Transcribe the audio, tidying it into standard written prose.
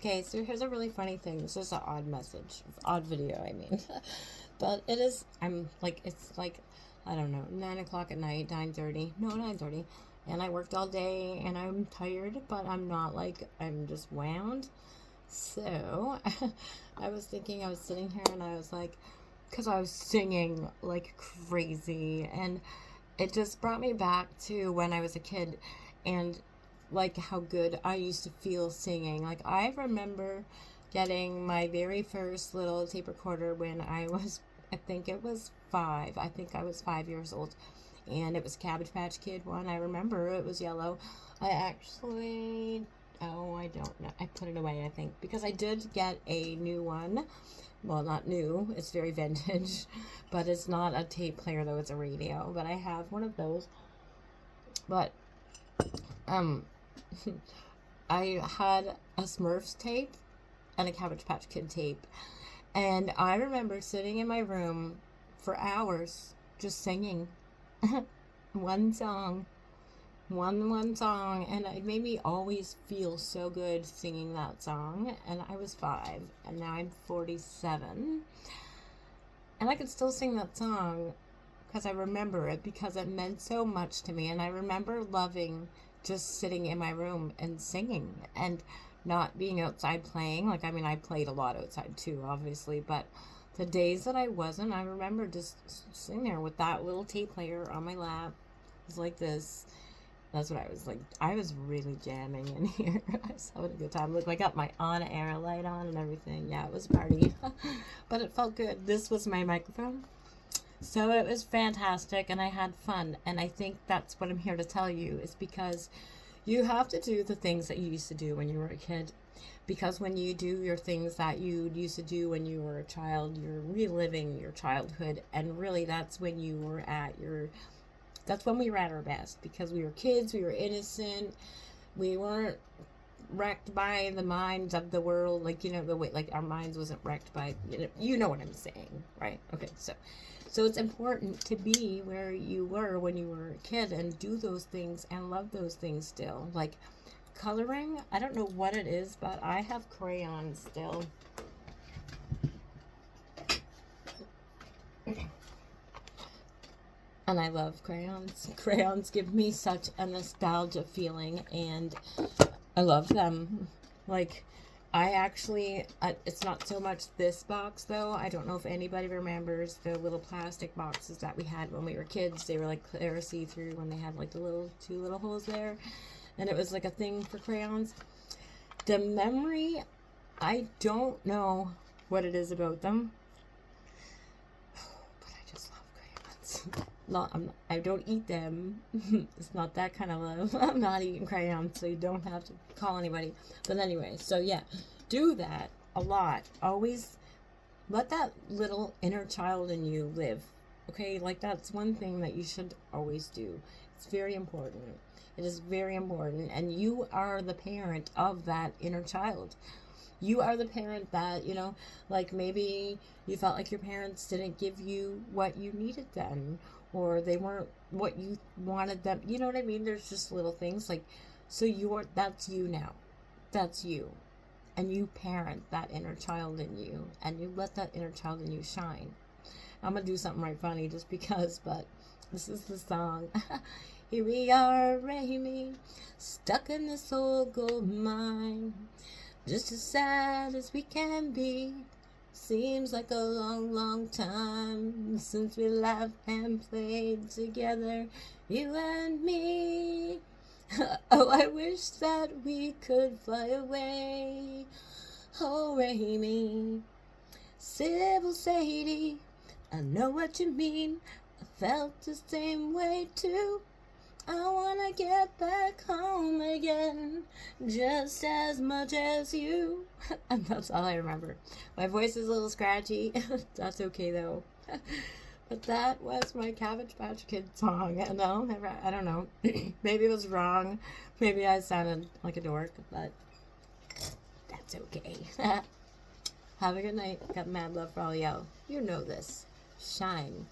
Okay, so here's a really funny thing. This is an odd message, odd video, I mean. But it is, it's like, I don't know, 9 o'clock at night, 9:30. No, 9:30. And I worked all day and I'm tired, but I'm not like, I'm just wound. So, I was thinking, I was sitting here and I was like, because I was singing like crazy. And it just brought me back to when I was a kid and like how good I used to feel singing. Like I remember getting my very first little tape recorder when I think it was 5. I think I was 5 years old. And it was Cabbage Patch Kid one. I remember it was yellow. I actually, oh, I don't know. I put it away, I think, because I did get a new one. Well, not new. It's very vintage, but it's not a tape player though. It's a radio. But I have one of those. But um, I had a Smurfs tape and a Cabbage Patch Kid tape, and I remember sitting in my room for hours just singing one song, one song, and it made me always feel so good singing that song. And I was 5, and now I'm 47, and I could still sing that song because I remember it, because it meant so much to me. And I remember loving just sitting in my room and singing and not being outside playing. Like, I mean, I played a lot outside too, obviously, but the days that I wasn't, I remember just sitting there with that little tape player on my lap. It was like this. That's what I was like. I was really jamming in here. I was having a good time. Look, I got my on-air light on and everything. Yeah, it was a party. But it felt good. This was my microphone. So it was fantastic and I had fun. And I think that's what I'm here to tell you, is because you have to do the things that you used to do when you were a kid. Because when you do your things that you used to do when you were a child, you're reliving your childhood. And really, that's when you were at your, that's when we were at our best. Because we were kids, we were innocent, we weren't wrecked by the minds of the world. Like, you know, the way, like, our minds wasn't wrecked by, you know what I'm saying, right? Okay, so it's important to be where you were when you were a kid and do those things and love those things still. Like coloring, I don't know what it is, but I have crayons still. And I love crayons. Crayons give me such a nostalgia feeling, and I love them. Like, I actually, it's not so much this box though. I don't know if anybody remembers the little plastic boxes that we had when we were kids. They were like clear see-through, when they had like the little 2 little holes there. And it was like a thing for crayons. The memory, I don't know what it is about them. But I just love crayons. I don't eat them. It's not that kind of love. I'm not eating crayons, so you don't have to call anybody. But anyway, so yeah, do that a lot. Always let that little inner child in you live. Okay, like that's one thing that you should always do. It's very important. It is very important. And you are the parent of that inner child. You are the parent that, like maybe you felt like your parents didn't give you what you needed then, or they weren't what you wanted them. You know what I mean? There's just little things like, so that's you now. That's you. And you parent that inner child in you, and you let that inner child in you shine. I'm going to do something right funny just because, but this is the song. Here we are, Amy, stuck in this old gold mine. Just as sad as we can be. Seems like a long, long time since we laughed and played together, you and me. Oh, I wish that we could fly away. Oh, Amy, Sybil Sadie, I know what you mean. I felt the same way too. I wanna get back home again, just as much as you. And that's all I remember. My voice is a little scratchy. That's okay though. But that was my Cabbage Patch Kid song, and I don't know. Maybe it was wrong. Maybe I sounded like a dork, but that's okay. Have a good night. Got mad love for all y'all. You know this. Shine.